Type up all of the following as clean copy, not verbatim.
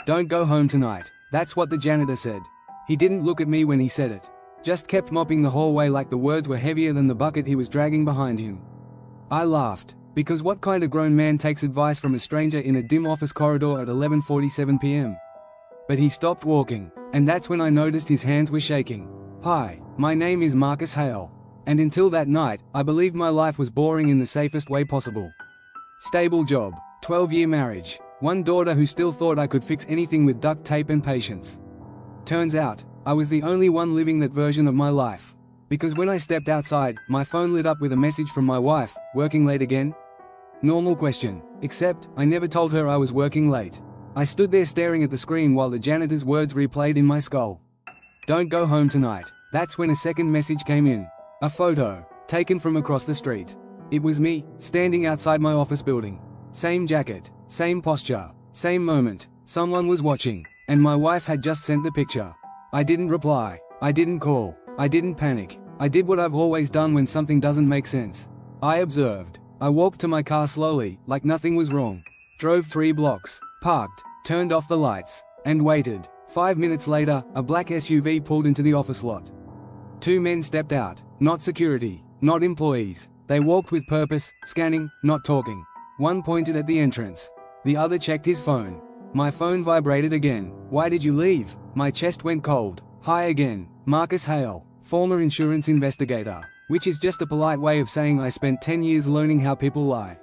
"Don't go home tonight." That's what the janitor said. He didn't look at me when he said it. Just kept mopping the hallway like the words were heavier than the bucket he was dragging behind him. I laughed, because what kind of grown man takes advice from a stranger in a dim office corridor at 11:47 p.m.? But he stopped walking, and that's when I noticed his hands were shaking. "Hi, my name is Marcus Hale. And until that night, I believed my life was boring in the safest way possible. Stable job, 12-year marriage, one daughter who still thought I could fix anything with duct tape and patience. Turns out, I was the only one living that version of my life. Because when I stepped outside, my phone lit up with a message from my wife, "Working late again?" Normal question, except I never told her I was working late. I stood there staring at the screen while the janitor's words replayed in my skull. "Don't go home tonight." That's when a second message came in. A photo, taken from across the street. It was me, standing outside my office building. Same jacket, same posture, same moment. Someone was watching, and my wife had just sent the picture. I didn't reply, I didn't call, I didn't panic. I did what I've always done when something doesn't make sense. I observed. I walked to my car slowly, like nothing was wrong. Drove 3 blocks, parked, turned off the lights, and waited. 5 minutes later, a black SUV pulled into the office lot. 2 men stepped out, not security, not employees. They walked with purpose, scanning, not talking. One pointed at the entrance. The other checked his phone. My phone vibrated again. "Why did you leave?" My chest went cold. "Hi again, Marcus Hale, former insurance investigator." Which is just a polite way of saying I spent 10 years learning how people lie.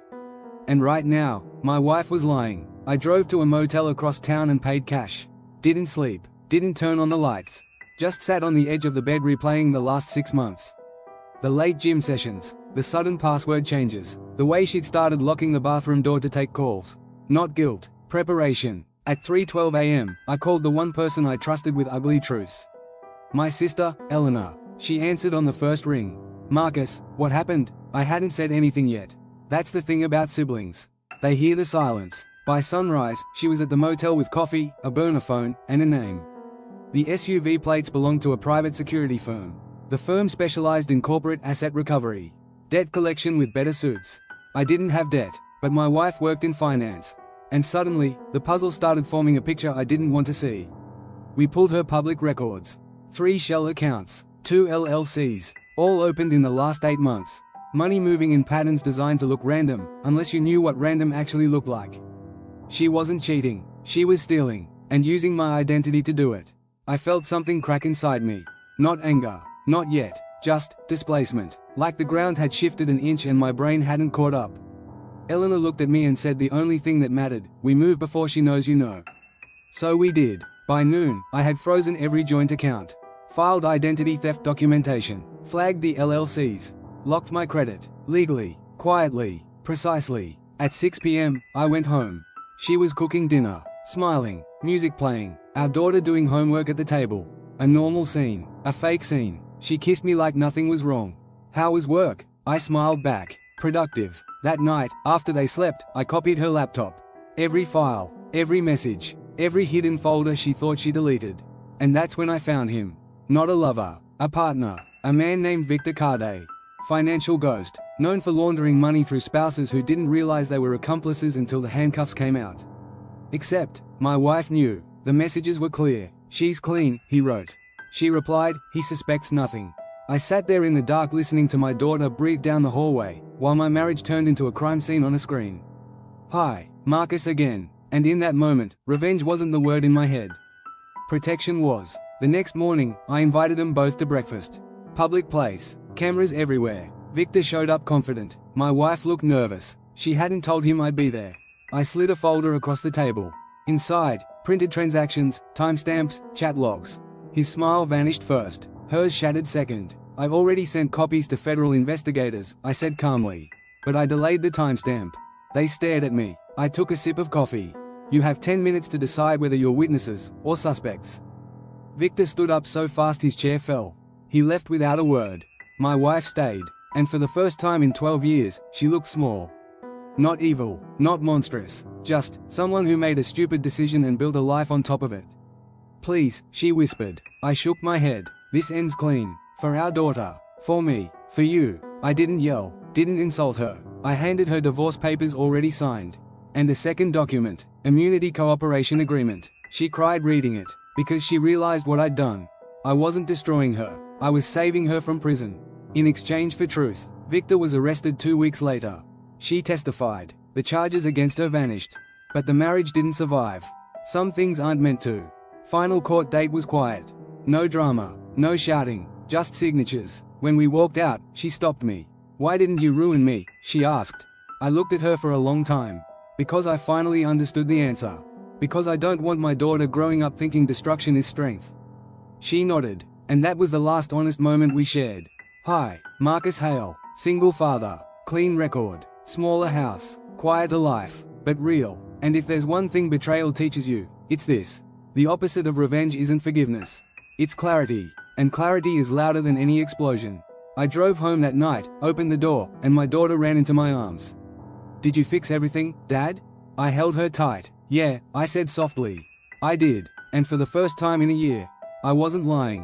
And right now, my wife was lying. I drove to a motel across town and paid cash. Didn't sleep, didn't turn on the lights. Just sat on the edge of the bed replaying the last 6 months. The late gym sessions, the sudden password changes, the way she'd started locking the bathroom door to take calls. Not guilt, preparation. At 3:12 a.m., I called the one person I trusted with ugly truths. My sister, Eleanor. She answered on the first ring. "Marcus, what happened?" I hadn't said anything yet. That's the thing about siblings. They hear the silence. By sunrise, she was at the motel with coffee, a burner phone, and a name. The SUV plates belonged to a private security firm. The firm specialized in corporate asset recovery. Debt collection with better suits. I didn't have debt, but my wife worked in finance. And suddenly, the puzzle started forming a picture I didn't want to see. We pulled her public records. 3 shell accounts, 2 LLCs, all opened in the last 8 months. Money moving in patterns designed to look random, unless you knew what random actually looked like. She wasn't cheating, she was stealing, and using my identity to do it. I felt something crack inside me. Not anger, not yet, just displacement, like the ground had shifted an inch and my brain hadn't caught up. Eleanor looked at me and said the only thing that mattered, we move before she knows you know. So we did. By noon, I had frozen every joint account. Filed identity theft documentation. Flagged the LLCs. Locked my credit. Legally. Quietly. Precisely. At 6 p.m., I went home. She was cooking dinner. Smiling. Music playing. Our daughter doing homework at the table. A normal scene. A fake scene. She kissed me like nothing was wrong. "How was work?" I smiled back. "Productive." That night, after they slept, I copied her laptop. Every file, every message, every hidden folder she thought she deleted. And that's when I found him. Not a lover, a partner, a man named Victor Carde. Financial ghost, known for laundering money through spouses who didn't realize they were accomplices until the handcuffs came out. Except, my wife knew. The messages were clear. "She's clean," he wrote. She replied, "He suspects nothing." I sat there in the dark listening to my daughter breathe down the hallway, while my marriage turned into a crime scene on a screen. "Hi, Marcus again." And in that moment, revenge wasn't the word in my head. Protection was. The next morning, I invited them both to breakfast. Public place, cameras everywhere. Victor showed up confident. My wife looked nervous. She hadn't told him I'd be there. I slid a folder across the table. Inside, printed transactions, timestamps, chat logs. His smile vanished first. Hers shattered second. "I've already sent copies to federal investigators," I said calmly. But I delayed the timestamp. They stared at me. I took a sip of coffee. "You have 10 minutes to decide whether you're witnesses or suspects." Victor stood up so fast his chair fell. He left without a word. My wife stayed, and for the first time in 12 years, she looked small. Not evil, not monstrous, just someone who made a stupid decision and built a life on top of it. "Please," she whispered. I shook my head. "This ends clean. For our daughter. For me. For you." I didn't yell, didn't insult her. I handed her divorce papers already signed. And a second document, immunity cooperation agreement. She cried reading it, because she realized what I'd done. I wasn't destroying her, I was saving her from prison. In exchange for truth, Victor was arrested 2 weeks later. She testified. The charges against her vanished. But the marriage didn't survive. Some things aren't meant to. Final court date was quiet. No drama, no shouting, just signatures. When we walked out, she stopped me. "Why didn't you ruin me?" she asked. I looked at her for a long time. Because I finally understood the answer. Because I don't want my daughter growing up thinking destruction is strength. She nodded, and that was the last honest moment we shared. Hi, Marcus Hale, single father, clean record, smaller house, quieter life, but real. And if there's one thing betrayal teaches you, it's this. The opposite of revenge isn't forgiveness. It's clarity, and clarity is louder than any explosion. I drove home that night, opened the door, and my daughter ran into my arms. "Did you fix everything, Dad?" I held her tight. "Yeah," I said softly. "I did, and for the first time in a year." I wasn't lying.